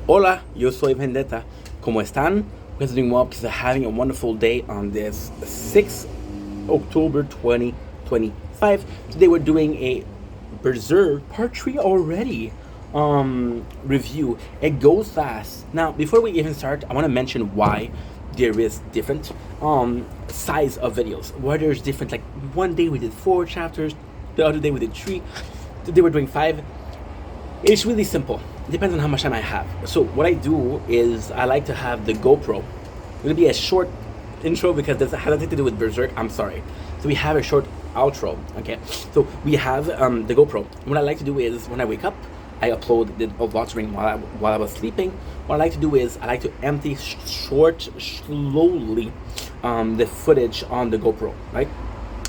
Hola, yo soy Vendetta. ¿Cómo están? We're doing well because they're having a wonderful day on this 6th October 2025. Today we're doing a Berserk Part 3 already review. It goes fast. Now, before we even start, I want to mention why there is different size of videos. Why there's different, like one day we did 4 chapters, the other day we did 3, today we're doing 5. It's really simple. It depends on how much time I have. So what I do is I like to have the GoPro. It's gonna be a short intro because this has nothing to do with Berserk. I'm sorry. So we have a short outro. Okay. So we have the GoPro. What I like to do is when I wake up, I upload the watering while I was sleeping. What I like to do is I like to empty slowly the footage on the GoPro. Right.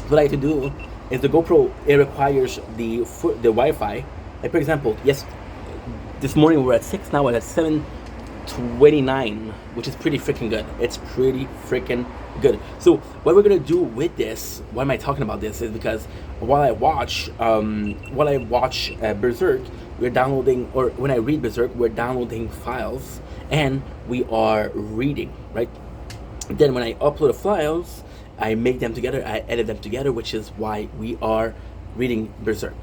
What I like to do is the GoPro, it requires the Wi-Fi. Like for example, yes, this morning we were at 6, now we're at 7:29, which is pretty freaking good. It's pretty freaking good. So what we're gonna do with this, why am I talking about this, is because while I watch Berserk, we're downloading, or when I read Berserk, we're downloading files and we are reading, right? Then when I upload the files, I make them together, I edit them together, which is why we are reading Berserk.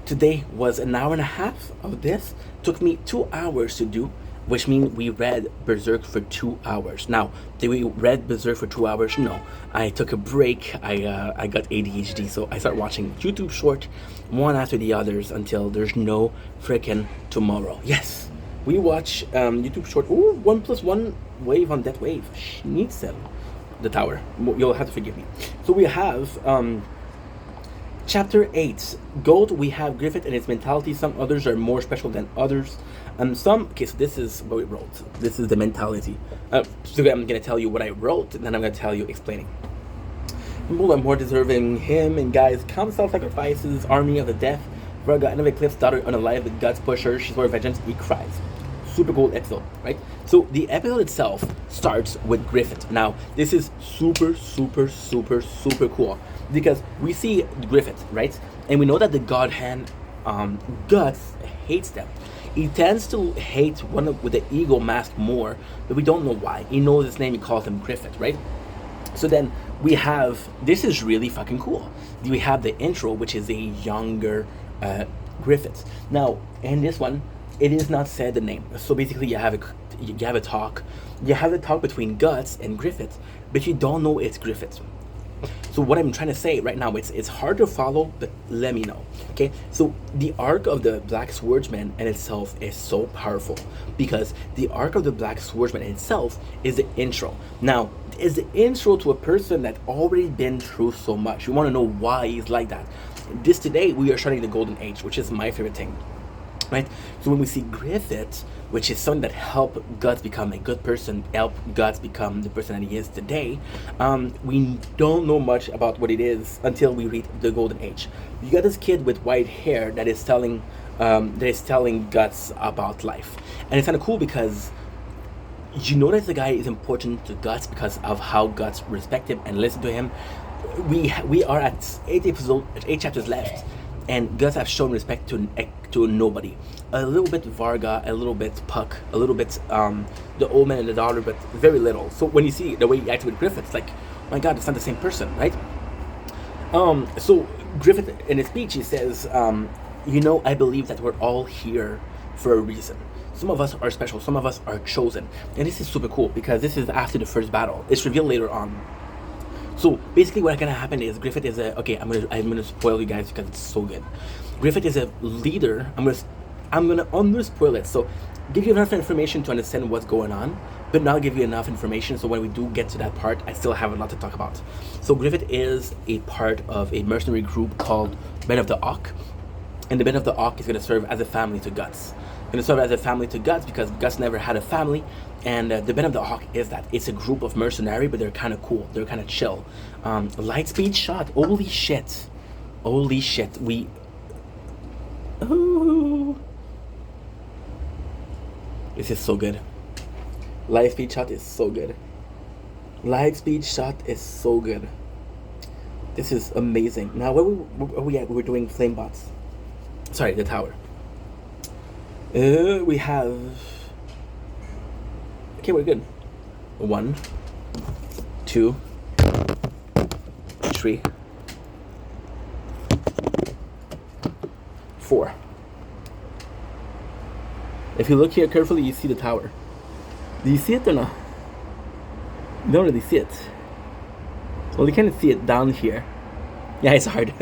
Today was an hour and a half of this. Took me 2 hours to do, which means we read Berserk for 2 hours. Now, did we read Berserk for 2 hours? No. I took a break. I got ADHD, so I started watching YouTube short, one after the others, until there's no freaking tomorrow. Yes, we watch YouTube short. Ooh, 1+1 wave on that wave. Schnitzel. The tower. You'll have to forgive me. So we have Chapter 8, Gold. We have Griffith and his mentality. Some others are more special than others. So this is what we wrote. This is the mentality. So I'm going to tell you what I wrote, and then I'm going to tell you explaining. People are more deserving. Him and guys, count self-sacrifices, army of the death. Varga, end of Eclipse, daughter unalive, the guts pusher. She's for vengeance, he cries. Super cool episode, right? So the episode itself starts with Griffith. Now, this is super cool because we see Griffith, right? And we know that the God Hand Guts hates them. He tends to hate one with the ego mask more, but we don't know why. He knows his name, he calls him Griffith, right? So then we have, this is really fucking cool. We have the intro, which is a younger Griffith. Now, in this one, it is not said the name. So basically you have a talk between Guts and Griffith, but you don't know it's Griffith. So what I'm trying to say right now, it's hard to follow, but let me know. Okay, so the arc of the Black Swordsman in itself is so powerful because the arc of the Black Swordsman in itself is the intro. Now, is the intro to a person that already been through so much. You want to know why he's like that. Today we are starting the Golden Age, which is my favorite thing. Right? So when we see Griffith, which is someone that helped Guts become a good person, help Guts become the person that he is today, we don't know much about what it is until we read the Golden Age. You got this kid with white hair that is telling Guts about life, and it's kind of cool because you know that the guy is important to Guts because of how Guts respect him and listen to him. We are at 8 chapters left. And Guts have shown respect to nobody. A little bit Varga, a little bit Puck, a little bit the old man and the daughter, but very little. So when you see the way he acted with Griffith, it's like, oh my God, it's not the same person, right? So Griffith, in his speech, he says, I believe that we're all here for a reason. Some of us are special, some of us are chosen. And this is super cool because this is after the first battle. It's revealed later on. So basically what's gonna happen is Griffith is I'm gonna spoil you guys because it's so good. Griffith is a leader. I'm gonna under spoil it. So give you enough information to understand what's going on, but not give you enough information so when we do get to that part, I still have a lot to talk about. So Griffith is a part of a mercenary group called Men of the Auk, and the Men of the Auk is gonna serve as a family to Guts. Gonna serve as a family to Guts because Guts never had a family, and the Men of the Hawk is that it's a group of mercenary, but they're kind of cool, they're kind of chill. Light speed shot, holy shit, ooh. This is so good. Light speed shot is so good. This is amazing. Now where are we at? We're doing flame bots. Sorry, the tower. We have okay, we're good. 1, 2, 3, 4. If you look here carefully, you see the tower. Do you see it or not? You don't really see it. Well, you can't see it down here. Yeah, it's hard.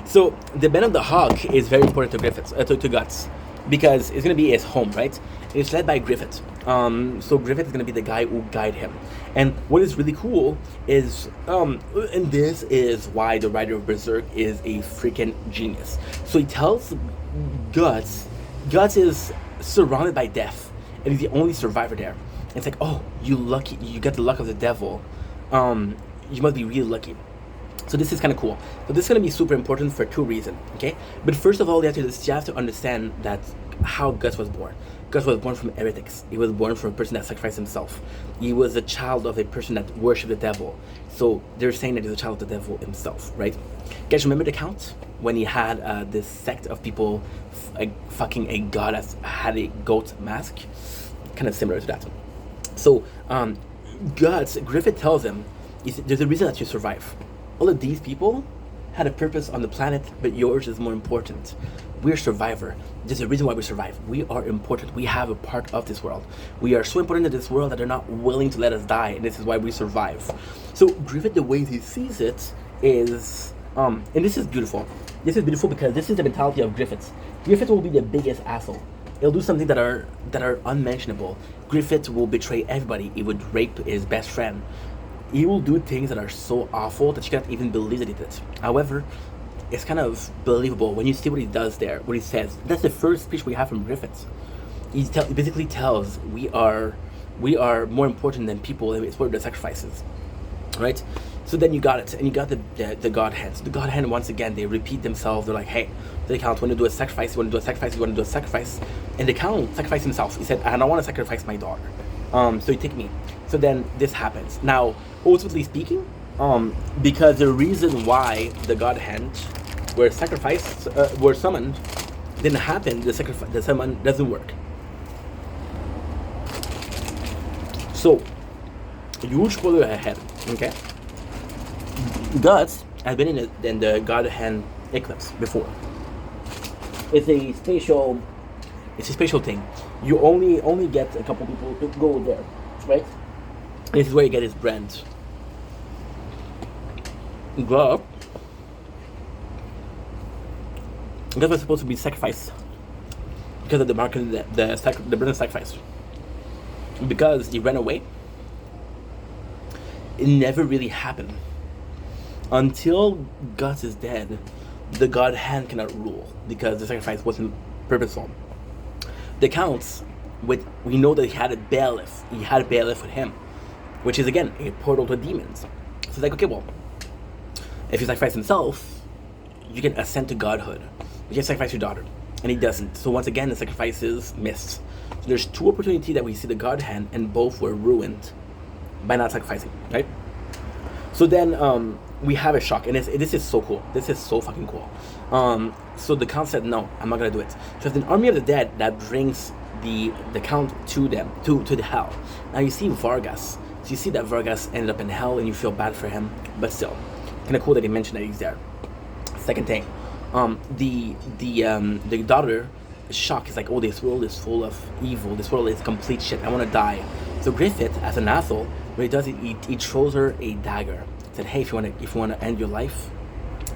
So the bend of the hawk is very important to Griffith, to Guts, because it's gonna be his home, right? It's led by Griffith. So Griffith is gonna be the guy who guide him. And what is really cool is, and this is why the writer of Berserk is a freaking genius. So he tells Guts is surrounded by death, and he's the only survivor there. And it's like, oh, you lucky, you got the luck of the devil. You must be really lucky. So this is kind of cool. So this is going to be super important for 2 reasons, okay? But first of all, you have to understand that how Guts was born. Guts was born from heretics. He was born from a person that sacrificed himself. He was a child of a person that worshipped the devil. So they're saying that he's a child of the devil himself, right? Guys, remember the Count? When he had this sect of people fucking a god that had a goat mask? Kind of similar to that. So Griffith tells him, there's a reason that you survive. All of these people had a purpose on the planet, but yours is more important. We're survivor. There's a reason why we survive. We are important. We have a part of this world. We are so important to this world that they're not willing to let us die, and this is why we survive. So Griffith, the way he sees it is, and this is beautiful. This is beautiful because this is the mentality of Griffith. Griffith will be the biggest asshole. He'll do something that are unmentionable. Griffith will betray everybody. He would rape his best friend. He will do things that are so awful that you can't even believe that he did. However, it's kind of believable when you see what he does there, what he says. That's the first speech we have from Griffith. He basically tells we are more important than people, and it's worth the sacrifices, right? So then you got it, and you got the God Hands. The God Hand, once again, they repeat themselves. They're like, hey, the Count want to do a sacrifice, you want to do a sacrifice, you want to do a sacrifice. And the Count sacrificed himself. He said, I don't want to sacrifice my daughter. So you take me. So then this happens. Now, ultimately speaking, because the reason why the God Hand were sacrificed, were summoned, didn't happen, the summon doesn't work. So, huge spoiler ahead, okay? Guts has been in the God Hand Eclipse before. It's a spatial thing. You only get a couple people to go there, right? This is where you get his brand. Guts was supposed to be sacrificed because of the mark of the brand sacrifice. Because he ran away, it never really happened. Until Guts is dead, the God Hand cannot rule because the sacrifice wasn't purposeful. The Counts, we know that he had a bailiff. He had a bailiff with him, which is again a portal to demons. So it's like, okay, well, if he sacrificed himself, you can ascend to godhood. You can sacrifice your daughter, and he doesn't. So once again, the sacrifice is missed. So there's 2 opportunities that we see the God Hand, and both were ruined by not sacrificing, right? So then we have a shock, and this is so cool. This is so fucking cool. So the Count said, no, I'm not gonna do it. So it's an army of the dead that brings the Count to them, to the hell. Now you see Vargas. So you see that Vargas ended up in hell, and you feel bad for him, but still, kind of cool that he mentioned that he's there. Second thing, the daughter is shocked. He's like, oh, this world is full of evil. This world is complete shit. I want to die. So Griffith, as an asshole, what he does, he throws her a dagger. He said, hey, if you want to end your life,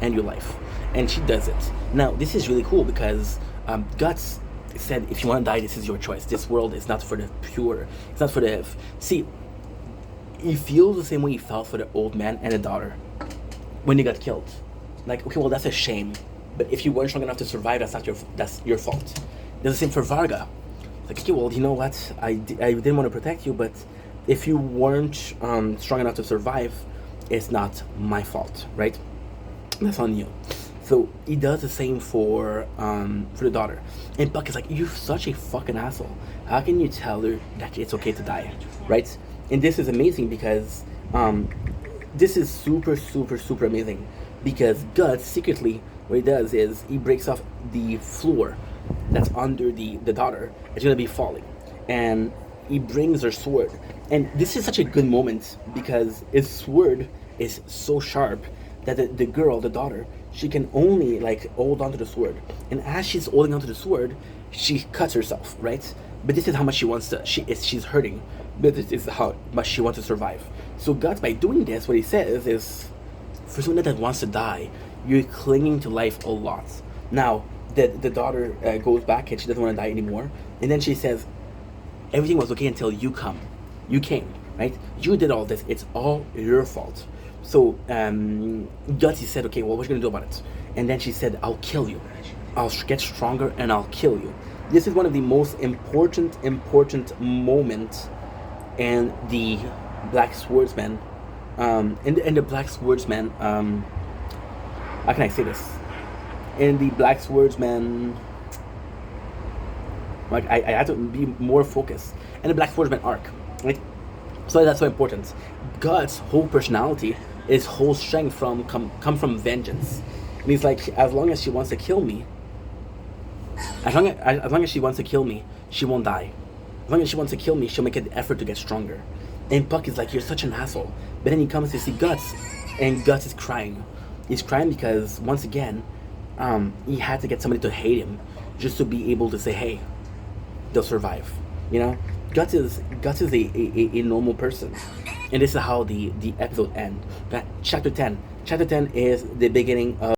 end your life. And she does it. Now, this is really cool because Guts said, if you want to die, this is your choice. This world is not for the pure. It's not for the... See, he feels the same way he felt for the old man and the daughter when they got killed. Like, okay, well, that's a shame. But if you weren't strong enough to survive, that's your fault. There's the same for Varga. Like, okay, well, you know what? I didn't want to protect you, but if you weren't strong enough to survive, it's not my fault, right? That's on you. So he does the same for the daughter. And Buck is like, you're such a fucking asshole. How can you tell her that it's okay to die, right? And this is amazing because this is super, super, super amazing. Because Guts, secretly, what he does is he breaks off the floor that's under the daughter. It's going to be falling. And he brings her sword, and this is such a good moment because his sword is so sharp that the girl, the daughter, she can only like hold onto the sword, and as she's holding onto the sword, she cuts herself, right? But this is how much she wants to. She's hurting, but this is how much she wants to survive. So Guts, by doing this, what he says is, for someone that wants to die, you're clinging to life a lot. Now, the daughter goes back and she doesn't want to die anymore, and then she says, everything was okay until you came, right? You did all this. It's all your fault. So Gutsy said, okay, well, what are you gonna do about it? And then she said, I'll kill you. I'll get stronger and I'll kill you. This is one of the most important moments in the Black Swordsman. In the Black Swordsman, how can I say this? In the Black Swordsman, like I had to be more focused. In the Black Swordsman arc, right? So that's so important. Guts' whole personality, his whole strength come from vengeance. And he's like, as long as she wants to kill me, as long as she wants to kill me, she won't die. As long as she wants to kill me, she'll make an effort to get stronger. And Puck is like, you're such an asshole. But then he comes to see Guts, and Guts is crying. He's crying because, once again, he had to get somebody to hate him just to be able to say, hey, they'll survive. You know? Guts is a normal person. And this is how the episode ends. Chapter 10. Chapter 10 is the beginning of